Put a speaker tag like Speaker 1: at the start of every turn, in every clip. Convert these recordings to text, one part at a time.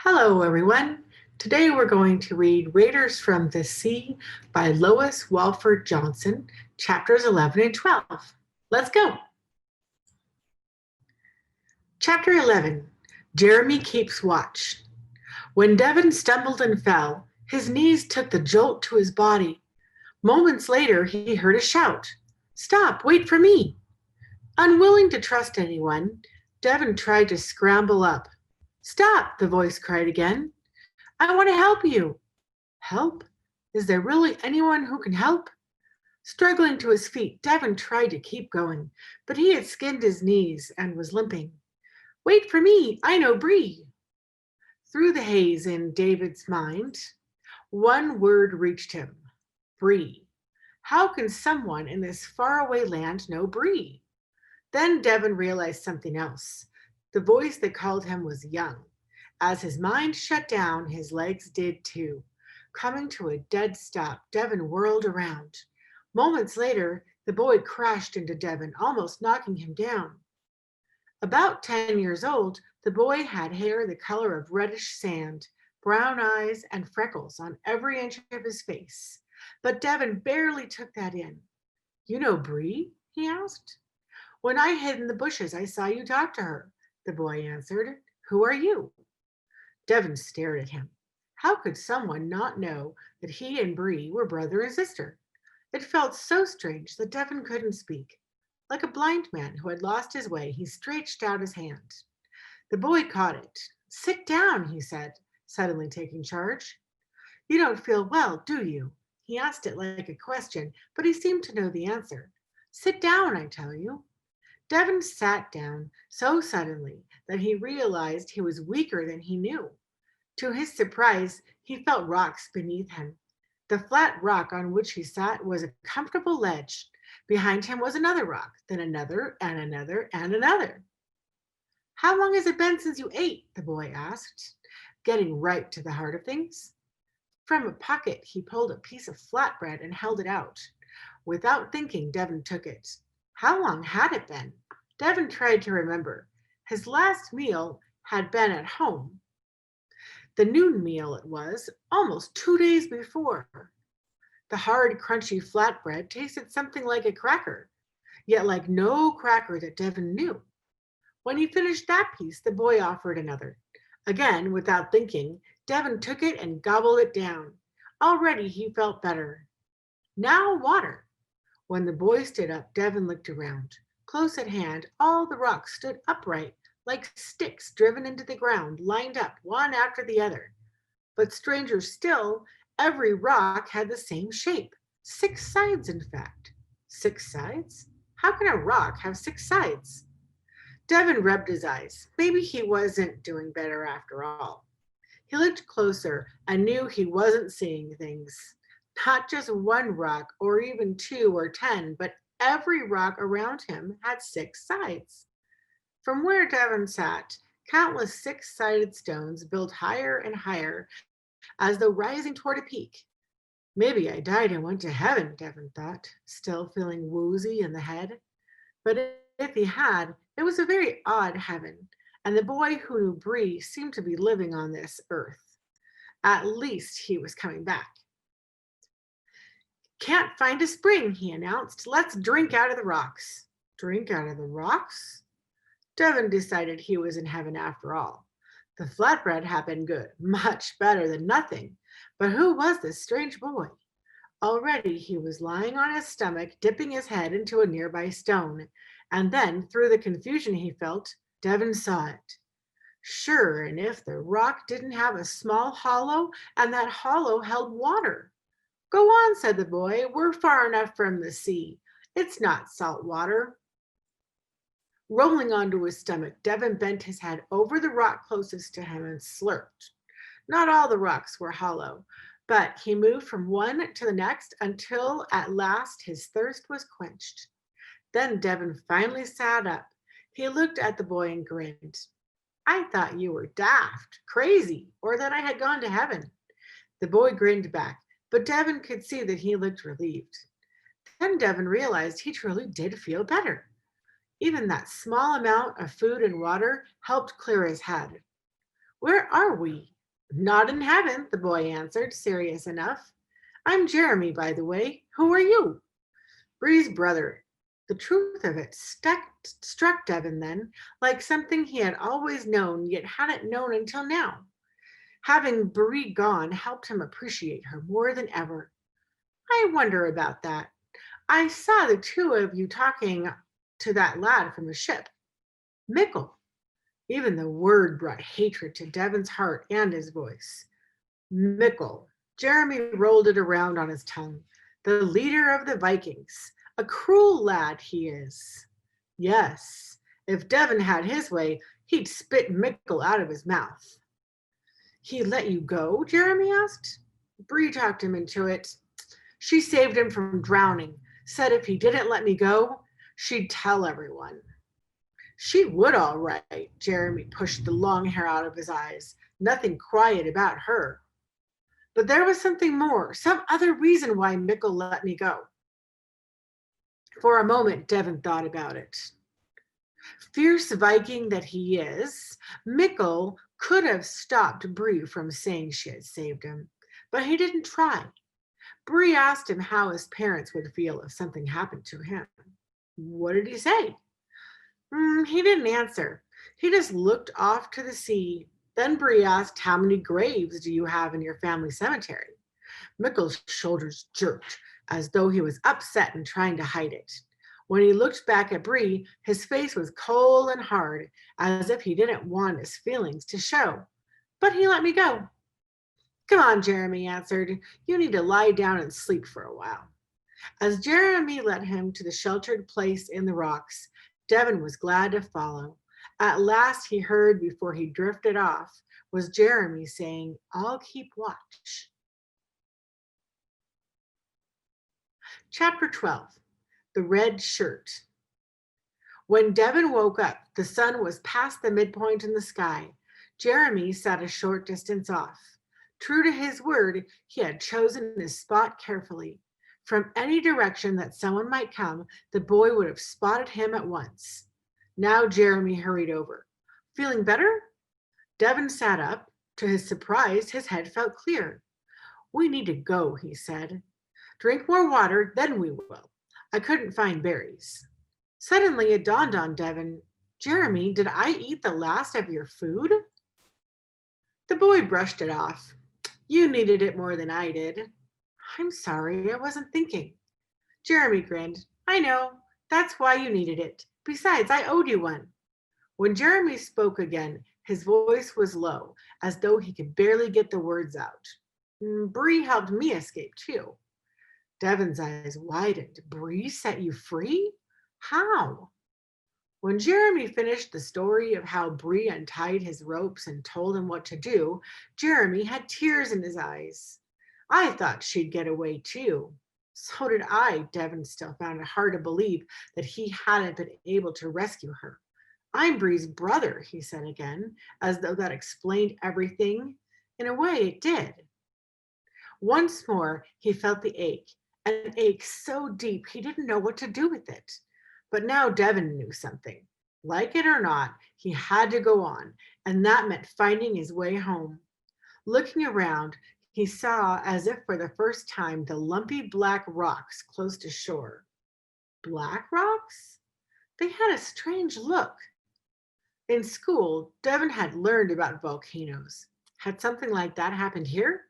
Speaker 1: Hello, everyone. Today we're going to read Raiders from the Sea by Lois Walfrid Johnson, chapters 11 and 12. Let's go. Chapter 11, Jeremy Keeps Watch. When Devon stumbled and fell, his knees took the jolt to his body. Moments later, he heard a shout. Stop, wait for me. Unwilling to trust anyone, Devon tried to scramble up. Stop, the voice cried again. I want to help you. Help? Is there really anyone who can help? Struggling to his feet, Devon tried to keep going, but he had skinned his knees and was limping. Wait for me, I know Bree. Through the haze in David's mind, one word reached him. Bree. How can someone in this faraway land know Bree? Then Devon realized something else. The voice that called him was young. As his mind shut down, his legs did too. Coming to a dead stop, Devon whirled around. Moments later, the boy crashed into Devon, almost knocking him down. About 10 years old, the boy had hair the color of reddish sand, brown eyes, and freckles on every inch of his face. But Devon barely took that in. You know Bree? He asked. When I hid in the bushes, I saw you talk to her, the boy answered. Who are you? Devon stared at him. How could someone not know that he and Bree were brother and sister? It felt so strange that Devon couldn't speak. Like a blind man who had lost his way, he stretched out his hand. The boy caught it. Sit down, he said, suddenly taking charge. You don't feel well, do you? He asked it like a question, but he seemed to know the answer. Sit down, I tell you. Devon sat down so suddenly that he realized he was weaker than he knew. To his surprise, he felt rocks beneath him. The flat rock on which he sat was a comfortable ledge. Behind him was another rock, then another, and another, and another. How long has it been since you ate? The boy asked, getting right to the heart of things. From a pocket, he pulled a piece of flatbread and held it out. Without thinking, Devon took it. How long had it been? Devon tried to remember. His last meal had been at home. The noon meal it was, almost 2 days before. The hard, crunchy flatbread tasted something like a cracker, yet like no cracker that Devon knew. When he finished that piece, the boy offered another. Again, without thinking, Devon took it and gobbled it down. Already he felt better. Now water. When the boy stood up, Devon looked around. Close at hand, all the rocks stood upright, like sticks driven into the ground, lined up one after the other. But stranger still, every rock had the same shape. 6 sides, in fact. 6 sides? How can a rock have 6 sides? Devon rubbed his eyes. Maybe he wasn't doing better after all. He looked closer and knew he wasn't seeing things. Not just one rock, or even 2 or 10, but every rock around him had 6 sides. From where Devon sat, countless 6-sided stones built higher and higher as though rising toward a peak. Maybe I died and went to heaven, Devon thought, still feeling woozy in the head. But if he had, it was a very odd heaven, and the boy who knew Bree seemed to be living on this earth. At least he was coming back. Can't find a spring, he announced. Let's drink out of the rocks. Drink out of the rocks? Devon decided he was in heaven after all. The flatbread had been good, much better than nothing. But who was this strange boy? Already he was lying on his stomach, dipping his head into a nearby stone. And then, through the confusion he felt, Devon saw it. Sure, and if the rock didn't have a small hollow, and that hollow held water. Go on, said the boy. We're far enough from the sea. It's not salt water. Rolling onto his stomach, Devon bent his head over the rock closest to him and slurped. Not all the rocks were hollow, but he moved from one to the next until at last his thirst was quenched. Then Devon finally sat up. He looked at the boy and grinned. I thought you were daft, crazy, or that I had gone to heaven. The boy grinned back, but Devon could see that he looked relieved. Then Devon realized he truly did feel better. Even that small amount of food and water helped clear his head. Where are we? Not in heaven, the boy answered, serious enough. I'm Jeremy, by the way. Who are you? Bree's brother. The truth of it struck Devon then, like something he had always known, yet hadn't known until now. Having Bree gone helped him appreciate her more than ever. I wonder about that. I saw the two of you talking to that lad from the ship. Mickle. Even the word brought hatred to Devon's heart and his voice. Mickle. Jeremy rolled it around on his tongue. The leader of the Vikings. A cruel lad he is. Yes, if Devon had his way, he'd spit Mickle out of his mouth. He let you go? Jeremy asked. Bree talked him into it. She saved him from drowning, said if he didn't let me go, she'd tell everyone. She would, all right. Jeremy pushed the long hair out of his eyes. Nothing quiet about her. But there was something more, some other reason why Mickle let me go. For a moment, Devon thought about it. Fierce Viking that he is, Mickle could have stopped Bree from saying she had saved him, but he didn't try. Bree asked him how his parents would feel if something happened to him. What did he say? He didn't answer. He just looked off to the sea. Then Bree asked, how many graves do you have in your family cemetery? Mickle's shoulders jerked, as though he was upset and trying to hide it. When he looked back at Bree, his face was cold and hard, as if he didn't want his feelings to show. But he let me go. Come on, Jeremy answered. You need to lie down and sleep for a while. As Jeremy led him to the sheltered place in the rocks, Devon was glad to follow. At last he heard, before he drifted off, was Jeremy saying, I'll keep watch. Chapter 12. The Red Shirt. When Devon woke up, the sun was past the midpoint in the sky. Jeremy sat a short distance off. True to his word, he had chosen his spot carefully. From any direction that someone might come, the boy would have spotted him at once. Now Jeremy hurried over. Feeling better? Devon sat up. To his surprise, his head felt clear. We need to go, he said. Drink more water, then we will. I couldn't find berries. Suddenly it dawned on Devon, Jeremy, did I eat the last of your food? The boy brushed it off. You needed it more than I did. I'm sorry, I wasn't thinking. Jeremy grinned. I know, that's why you needed it. Besides, I owed you one. When Jeremy spoke again, his voice was low, as though he could barely get the words out. Bree helped me escape too. Devon's eyes widened. Bree set you free? How? When Jeremy finished the story of how Bree untied his ropes and told him what to do, Jeremy had tears in his eyes. I thought she'd get away too. So did I. Devon still found it hard to believe that he hadn't been able to rescue her. I'm Bree's brother, he said again, as though that explained everything. In a way, it did. Once more, he felt the ache, an ache so deep he didn't know what to do with it. But now Devon knew something. Like it or not, he had to go on, and that meant finding his way home. Looking around, he saw, as if for the first time, the lumpy black rocks close to shore. Black rocks? They had a strange look. In school, Devon had learned about volcanoes. Had something like that happened here?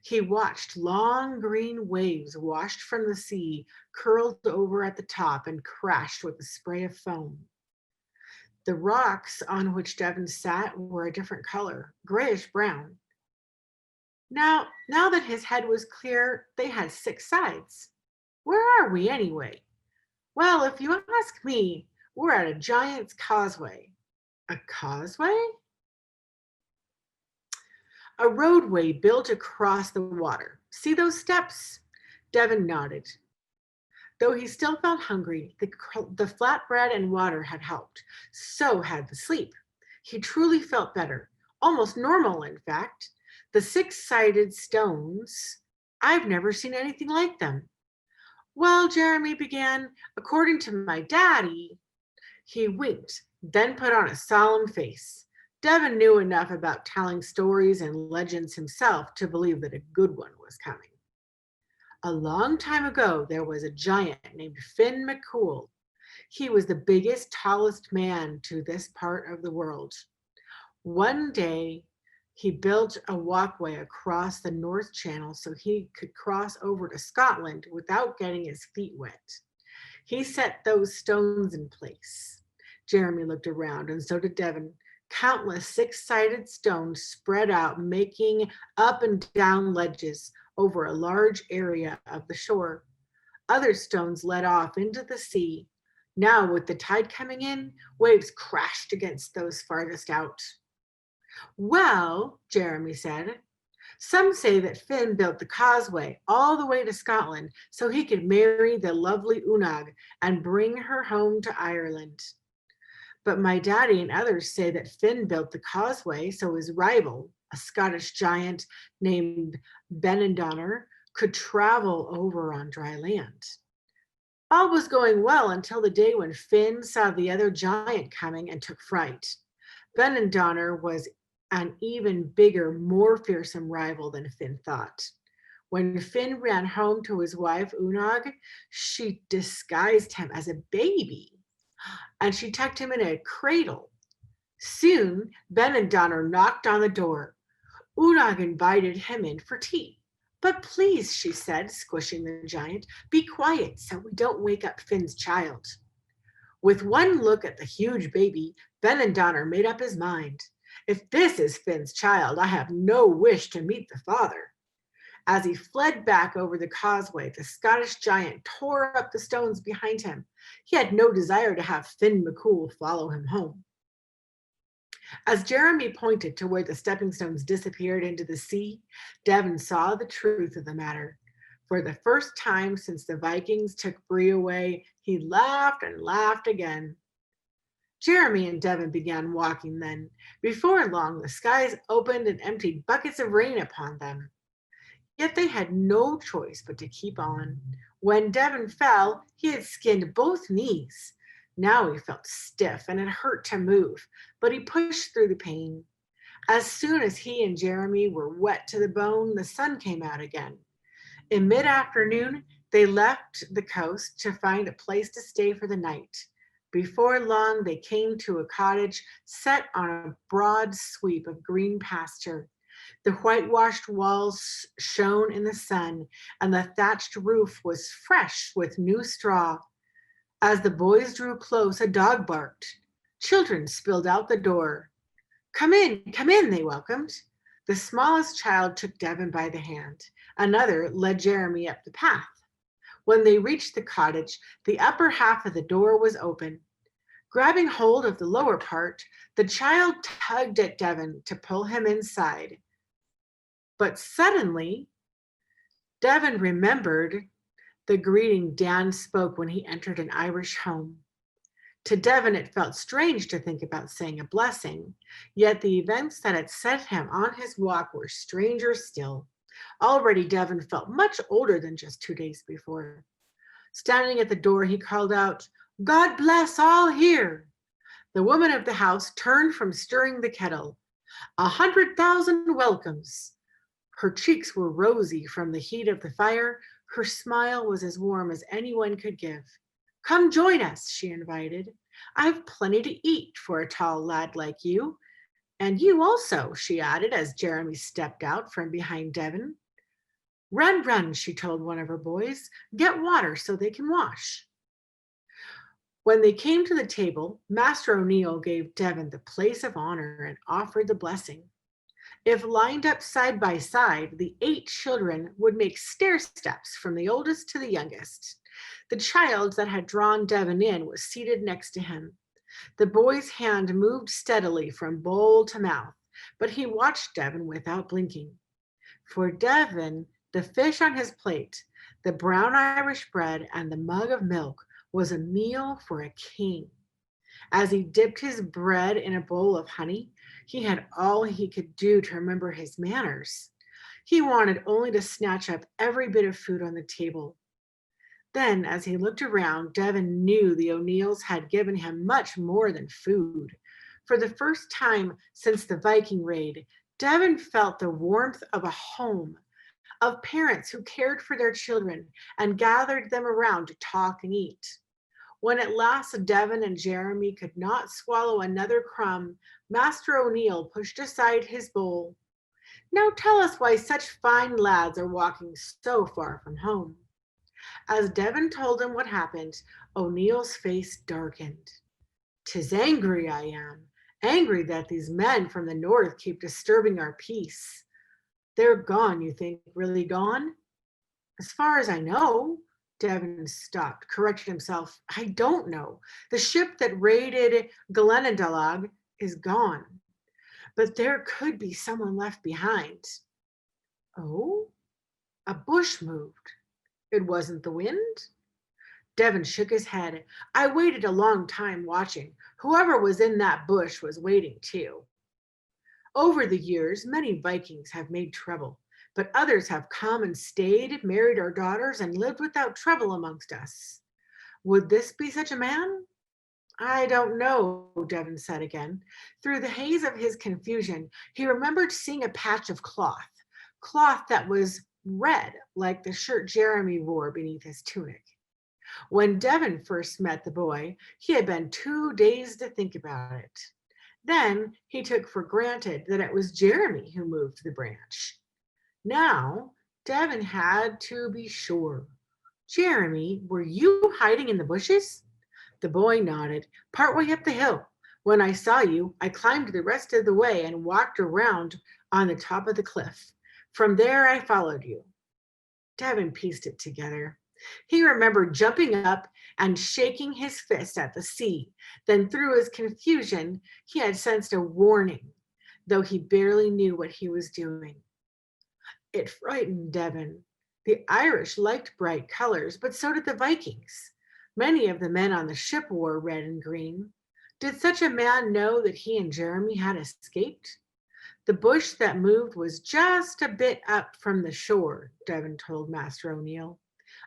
Speaker 1: He watched long green waves washed from the sea, curled over at the top and crashed with a spray of foam. The rocks on which Devon sat were a different color, grayish brown. Now that his head was clear, they had 6 sides. Where are we anyway? Well, if you ask me, we're at a giant's causeway. A causeway? A roadway built across the water. See those steps? Devon nodded. Though he still felt hungry, the flatbread and water had helped. So had the sleep. He truly felt better, almost normal, in fact. The 6-sided stones, I've never seen anything like them. Well, Jeremy began, according to my daddy, he winked, then put on a solemn face. Devon knew enough about telling stories and legends himself to believe that a good one was coming. A long time ago, there was a giant named Finn McCool. He was the biggest, tallest man to this part of the world. One day, he built a walkway across the North Channel so he could cross over to Scotland without getting his feet wet. He set those stones in place. Jeremy looked around, and so did Devon. Countless six-sided stones spread out, making up and down ledges over a large area of the shore. Other stones led off into the sea. Now, with the tide coming in, waves crashed against those farthest out. Well, Jeremy said, some say that Finn built the causeway all the way to Scotland so he could marry the lovely Unag and bring her home to Ireland. But my daddy and others say that Finn built the causeway so his rival, a Scottish giant named Benandonner, could travel over on dry land. All was going well until the day when Finn saw the other giant coming and took fright. Benandonner was an even bigger, more fearsome rival than Finn thought. When Finn ran home to his wife, Unag, she disguised him as a baby and she tucked him in a cradle. Soon, Benandonner knocked on the door. Unag invited him in for tea. But please, she said, squishing the giant, be quiet so we don't wake up Finn's child. With one look at the huge baby, Benandonner made up his mind. If this is Finn's child, I have no wish to meet the father. As he fled back over the causeway, the Scottish giant tore up the stones behind him. He had no desire to have Finn McCool follow him home. As Jeremy pointed to where the stepping stones disappeared into the sea, Devon saw the truth of the matter. For the first time since the Vikings took Bree away, he laughed and laughed again. Jeremy and Devon began walking then. Before long, the skies opened and emptied buckets of rain upon them. Yet they had no choice but to keep on. When Devon fell, he had skinned both knees. Now he felt stiff and it hurt to move, but he pushed through the pain. As soon as he and Jeremy were wet to the bone, the sun came out again. In mid-afternoon, they left the coast to find a place to stay for the night. Before long, they came to a cottage set on a broad sweep of green pasture. The whitewashed walls shone in the sun, and the thatched roof was fresh with new straw. As the boys drew close, a dog barked. Children spilled out the door. Come in, they welcomed. The smallest child took Devon by the hand. Another led Jeremy up the path. When they reached the cottage, the upper half of the door was open. Grabbing hold of the lower part, the child tugged at Devon to pull him inside. But suddenly, Devon remembered the greeting Dan spoke when he entered an Irish home. To Devon, it felt strange to think about saying a blessing, yet the events that had set him on his walk were stranger still. Already, Devon felt much older than just 2 days before. Standing at the door, he called out, God bless all here. The woman of the house turned from stirring the kettle. 100,000 welcomes. Her cheeks were rosy from the heat of the fire. Her smile was as warm as anyone could give. Come join us, she invited. I've plenty to eat for a tall lad like you. And you also, she added as Jeremy stepped out from behind Devon. Run, she told one of her boys. Get water so they can wash. When they came to the table, Master O'Neill gave Devon the place of honor and offered the blessing. If lined up side by side, the 8 children would make stair steps from the oldest to the youngest. The child that had drawn Devon in was seated next to him. The boy's hand moved steadily from bowl to mouth, but he watched Devon without blinking. For Devon, the fish on his plate, the brown Irish bread, and the mug of milk was a meal for a king. As he dipped his bread in a bowl of honey, he had all he could do to remember his manners. He wanted only to snatch up every bit of food on the table. Then, as he looked around, Devon knew the O'Neills had given him much more than food. For the first time since the Viking raid, Devon felt the warmth of a home, of parents who cared for their children and gathered them around to talk and eat. When at last Devon and Jeremy could not swallow another crumb, Master O'Neill pushed aside his bowl. Now tell us why such fine lads are walking so far from home. As Devon told him what happened, O'Neill's face darkened. "'Tis angry I am, angry that these men from the north keep disturbing our peace. They're gone, you think, really gone?" "As far as I know," Devon stopped, corrected himself. "I don't know. The ship that raided Glenadalag is gone, but there could be someone left behind." "Oh?" "A bush moved. It wasn't the wind?" Devon shook his head. "I waited a long time watching. Whoever was in that bush was waiting too. Over the years, many Vikings have made trouble, but others have come and stayed, married our daughters, and lived without trouble amongst us. Would this be such a man?" "I don't know," Devon said again. Through the haze of his confusion, he remembered seeing a patch of cloth that was red, like the shirt Jeremy wore beneath his tunic. When Devon first met the boy, he had been too dazed to think about it. Then he took for granted that it was Jeremy who moved the branch. Now, Devon had to be sure. "Jeremy, were you hiding in the bushes?" The boy nodded. "Partway up the hill. When I saw you, I climbed the rest of the way and walked around on the top of the cliff. From there, I followed you." Devon pieced it together. He remembered jumping up and shaking his fist at the sea. Then, through his confusion, he had sensed a warning, though he barely knew what he was doing. It frightened Devon. The Irish liked bright colors, but so did the Vikings. Many of the men on the ship wore red and green. Did such a man know that he and Jeremy had escaped? "The bush that moved was just a bit up from the shore," Devon told Master O'Neill.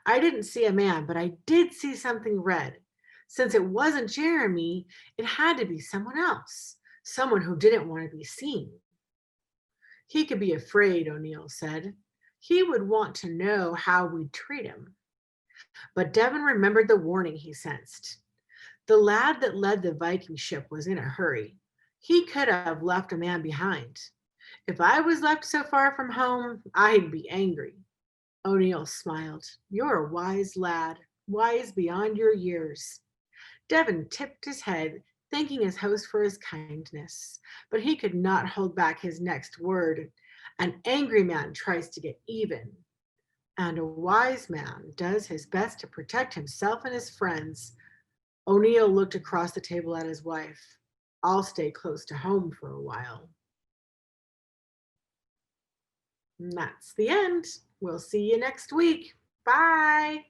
Speaker 1: "I didn't see a man, but I did see something red. Since it wasn't Jeremy, it had to be someone else, someone who didn't want to be seen." "He could be afraid," O'Neill said. "He would want to know how we'd treat him." But Devon remembered the warning he sensed. The lad that led the Viking ship was in a hurry. He could have left a man behind. "If I was left so far from home, I'd be angry." O'Neill smiled. "You're a wise lad, wise beyond your years." Devon tipped his head, thanking his host for his kindness, but he could not hold back his next word. "An angry man tries to get even, and a wise man does his best to protect himself and his friends." O'Neill looked across the table at his wife. "I'll stay close to home for a while." And that's the end. We'll see you next week. Bye.